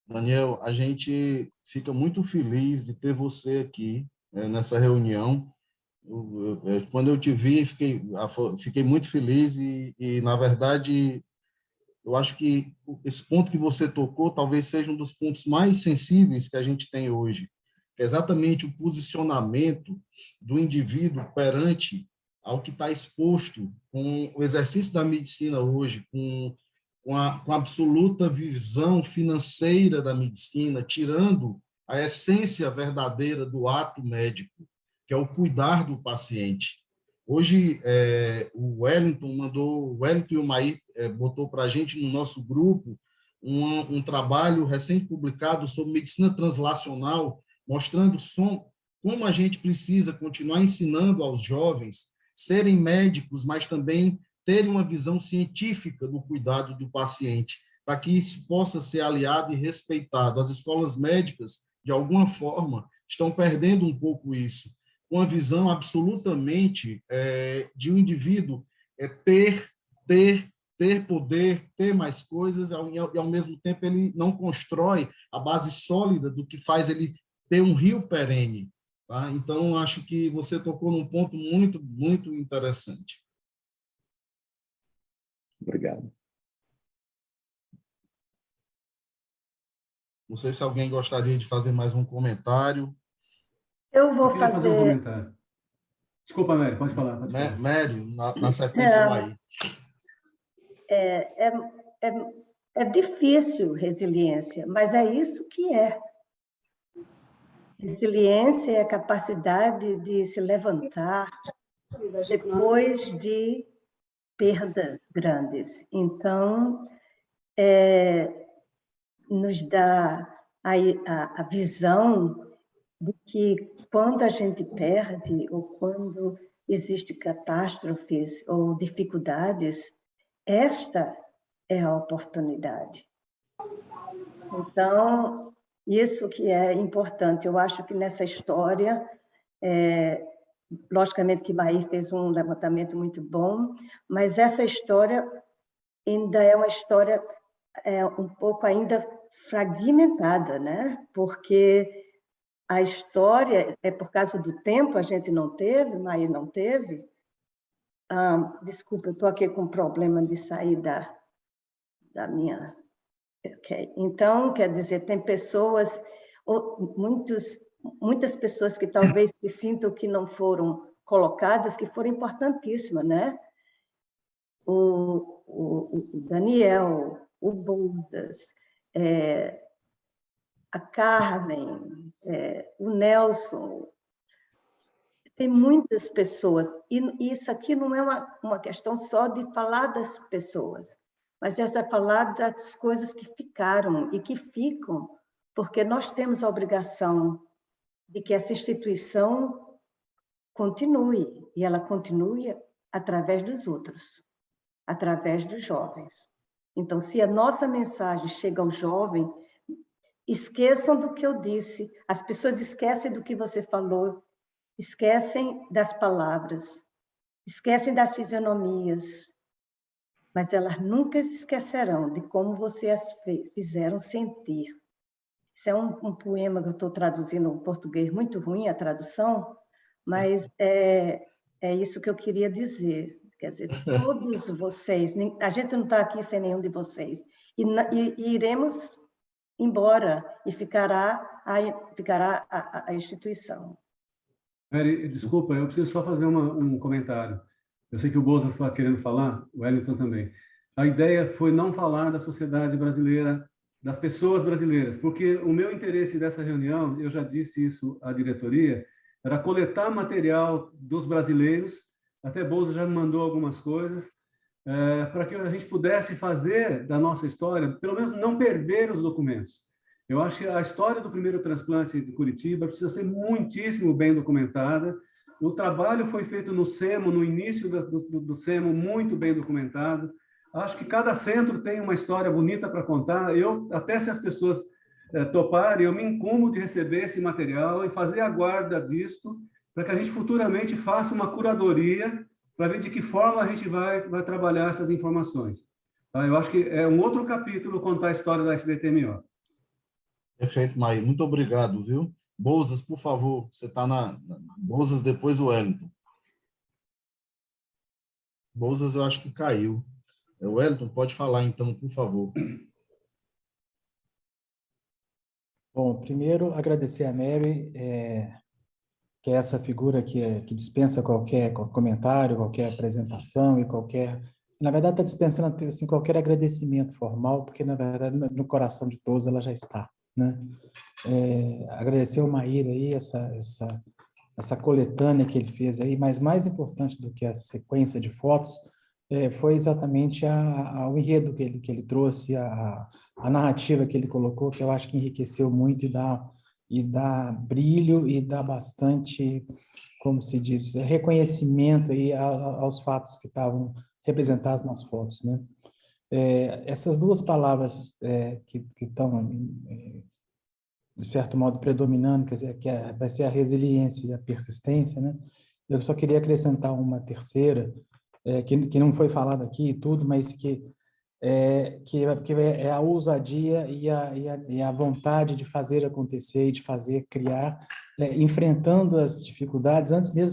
Daniel, a gente fica muito feliz de ter você aqui nessa reunião. Quando eu te vi, fiquei muito feliz e, na verdade, eu acho que esse ponto que você tocou talvez seja um dos pontos mais sensíveis que a gente tem hoje, que é exatamente o posicionamento do indivíduo perante ao que está exposto com o exercício da medicina hoje, com a absoluta visão financeira da medicina, tirando a essência verdadeira do ato médico, que é o cuidar do paciente. Hoje, o Wellington e o Maí botou para a gente no nosso grupo um trabalho recém-publicado sobre medicina translacional, mostrando como a gente precisa continuar ensinando aos jovens serem médicos, mas também terem uma visão científica do cuidado do paciente, para que isso possa ser aliado e respeitado. As escolas médicas, de alguma forma, estão perdendo um pouco isso, uma visão absolutamente de um indivíduo ter poder, ter mais coisas, e ao mesmo tempo ele não constrói a base sólida do que faz ele ter um rio perene. Tá? Então, acho que você tocou num ponto muito, muito interessante. Obrigado. Não sei se alguém gostaria de fazer mais um comentário. Eu vou Eu queria fazer um fazer... comentário. Desculpa, Mary, pode falar. Pode falar. Mério, na sequência, vai. É difícil resiliência, mas é isso que é. Resiliência é a capacidade de se levantar depois de perdas grandes. Então, nos dá a visão de que quando a gente perde ou quando existem catástrofes ou dificuldades, esta é a oportunidade. Então, isso que é importante. Eu acho que nessa história, logicamente que Maí fez um levantamento muito bom, mas essa história ainda é uma história um pouco ainda fragmentada, né? Porque a história, por causa do tempo, a gente não teve, Maí não teve. Desculpa, eu estou aqui com problema de sair da minha... Okay. Então, quer dizer, tem pessoas, muitas pessoas que talvez se sintam que não foram colocadas, que foram importantíssimas, né? O Daniel, o Bouzas, a Carmen, o Nelson, tem muitas pessoas, e isso aqui não é uma questão só de falar das pessoas, mas é de falar das coisas que ficaram e que ficam, porque nós temos a obrigação de que essa instituição continue, e ela continue através dos outros, através dos jovens. Então, se a nossa mensagem chega ao jovem, esqueçam do que eu disse, as pessoas esquecem do que você falou, esquecem das palavras, esquecem das fisionomias, mas elas nunca se esquecerão de como você as fizeram sentir. Isso é um poema que eu estou traduzindo em português, muito ruim a tradução, mas é isso que eu queria dizer. Quer dizer, todos vocês, a gente não está aqui sem nenhum de vocês, e iremos embora, e ficará a instituição. Mary, desculpa, eu preciso só fazer um comentário. Eu sei que o Bouzas está querendo falar, o Wellington também. A ideia foi não falar da sociedade brasileira, das pessoas brasileiras, porque o meu interesse dessa reunião, eu já disse isso à diretoria, era coletar material dos brasileiros, até Bouzas já me mandou algumas coisas, para que a gente pudesse fazer da nossa história, pelo menos não perder os documentos. Eu acho que a história do primeiro transplante de Curitiba precisa ser muitíssimo bem documentada. O trabalho foi feito no SEMO, no início do SEMO, muito bem documentado. Acho que cada centro tem uma história bonita para contar. Até se as pessoas toparem, eu me incumbo de receber esse material e fazer a guarda disto, para que a gente futuramente faça uma curadoria para ver de que forma a gente vai trabalhar essas informações. Tá? Eu acho que é um outro capítulo contar a história da SBTMO. Perfeito, Maí. Muito obrigado, viu? Bouzas, por favor, você está na Bouzas, depois o Wellington. Bouzas, eu acho que caiu. O Wellington, pode falar, então, por favor. Bom, primeiro, agradecer a Mary, que é essa figura que dispensa qualquer comentário, qualquer apresentação e qualquer... Na verdade, está dispensando assim, qualquer agradecimento formal, porque, na verdade, no coração de todos ela já está. Né? Agradecer ao Maíra aí, essa coletânea que ele fez aí, mas mais importante do que a sequência de fotos foi exatamente o enredo que ele trouxe, a narrativa que ele colocou, que eu acho que enriqueceu muito e dá brilho e dá bastante, como se diz, reconhecimento aí aos fatos que estavam representados nas fotos, né? Essas duas palavras que estão de certo modo, predominando, quer dizer, vai ser a resiliência e a persistência, né? Eu só queria acrescentar uma terceira, que não foi falada aqui e tudo, mas que é a ousadia e a vontade de fazer acontecer e de fazer, criar, enfrentando as dificuldades antes mesmo